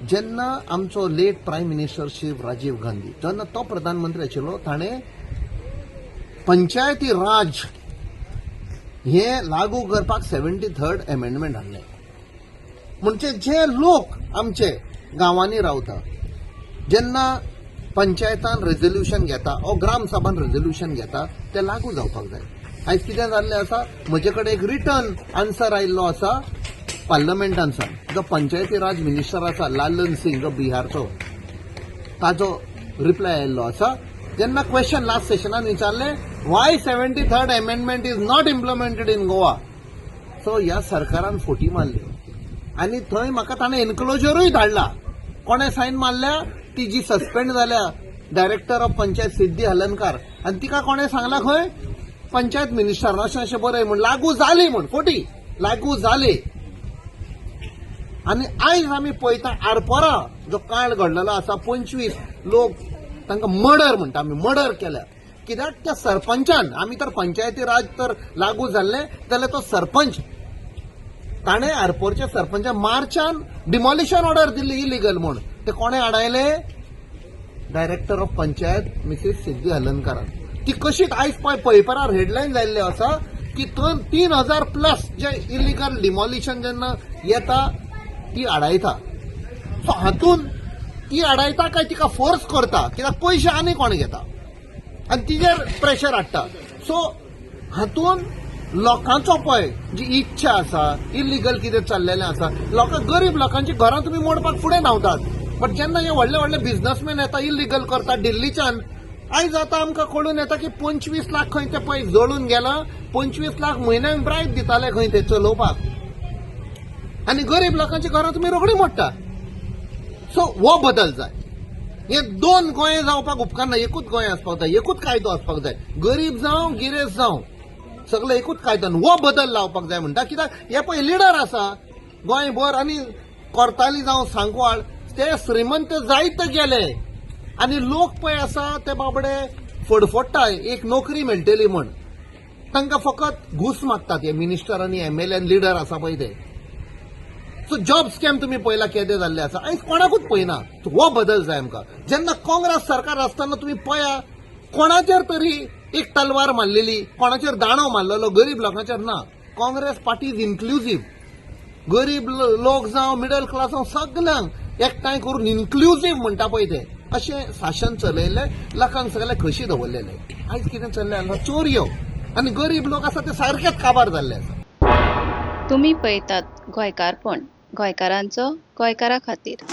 जेन्ना आमचो late prime minister Shri Rajiv Gandhi जेन्ना तो प्रधानमंत्री आशिल्लो ताणें पंचायती राज हे लागू करपाक 73rd अमेंडमेंट हाडलें. म्हणजे जे लोक आमचे गांवांनी रावता जेन्ना पंचायतान रेझोल्युशन घेता ओ ग्रामसभान रेझोल्युशन घेता ते लागू जावपाक जाय. आयज कितें जाल्लें आसा, म्हजे कडेन एक रिटर्न आन्सर आयिल्लो आसा पार्लमेंटांतल्यान. जो पंचायती राज मिनिस्टर आसा लालन सिंग जो बिहारचो, ताजो रिप्लाय आयिल्लो आसा. जेन्ना क्वेश्चन लास्ट सेशनान विचारले Y 73rd amendment is not implemented in Goa, so ह्या सरकारान फोटी मारली आनी थंय म्हाका ताणें एन्क्लोजरूय धाडला. कोणें सायन मारल्या ती जी सस्पेंड जाल्या डायरेक्टर ऑफ पंचायत सिद्धी हलनकार, आनी तिका कोणें सांगला खंय पंचायत मिनिस्टरान अशें बरय म्हण लागू जाली म्हण फोटी लागू जाली. आनी आयज आमी पळयता आरपोरा जो काळ घडलेलो आसा 25 लोक तांकां मर्डर म्हणटा आमी मर्डर केल्या. कित्याक त्या सरपंचान, आमी तर पंचायती राज तर लागू जाल्ले जाल्यार तो सरपंच ताणें आरपोरच्या सरपंचान मार्चान डिमॉलिशन ऑर्डर दिल्ली इलिगल म्हूण. ते कोणें आडायले? डायरेक्टर ऑफ पंचायत मिसेस सिद्धी हलनकारान. ती कशीच आयज पेपरार हेडलायन जाल्ली आसा की 3000+ जे इलिगल डिमॉलिशन जेन्ना येता ती आडायता. सो हातून ती आडायता काय तिका फोर्स करता, कित्याक पयशे आनी कोण घेता आनी तिजेर प्रेशर हाडटा. सो हातून लोकांचो पळय जी इच्छा आसा, इलिगल कितें चल्लेलें आसा, गरीब लोकांची घरां तुमी मोडपाक फुडें धांवतात. बट जेन्ना हे व्हडले व्हडले बिझनेसमॅन येता इलिगल करता दिल्लीच्यान, आयज आतां आमकां कळून येता की 25 लाख खंय ते पळय जळून गेला. 25 लाख म्हयन्याक ब्रायट दिताले खंय ते चलोवपाक, आनी गरीब लोकांची घरां तुमी रोखडी मोडटा. सो हो बदल जाय. हे दोन गोंय जावपाक उपकारना, एकूच गोंय आसपाक जाय, एकूच कायदो आसपाक जाय. गरीब जावं गिरेस्त जावं सगळे एकूच कायदो. हो बदल लावपाक जाय म्हणटा. कित्याक हे पळय लिडर आसा गोंयभर आनी कोर्ताली जावं सांकवाळ, ते श्रीमंत जायत गेले आनी लोक पळय आसा ते बाबडे फडफडटाय एक नोकरी मेळटली म्हण. तांकां फकत घूस मागतात हे मिनिस्टर आनी MLA लिडर आसा पळय ते. सो जॉब स्कॅम तुमी पळयला केदे जाल्ले आसा, आयज कोणाकूच पळयना. हो बदल जाय आमकां. जेन्ना काँग्रेस सरकार आसतना तुमी पळया कोणाचेर तरी एक तलवार मारलेली, कोणाचेर दाणो मारलेलो, गरीब लोकांचेर ना. Congress party is inclusive. गरीब लोक जावं मिडल क्लास जावं सगळ्यांक एकठांय करून इन्क्लुझिव्ह म्हणटा पळय ते अशें शासन चलयलें, लोकांक सगळे खोशी दवरलेले. आयज कितें चल्लें आसा, चोरयो आनी गरीब लोक आसा ते सारकेच काबार जाल्ले आसा. तुम्ही पळयतात गोंयकारपण, गोंयकारांचो गोंयकारा खातीर.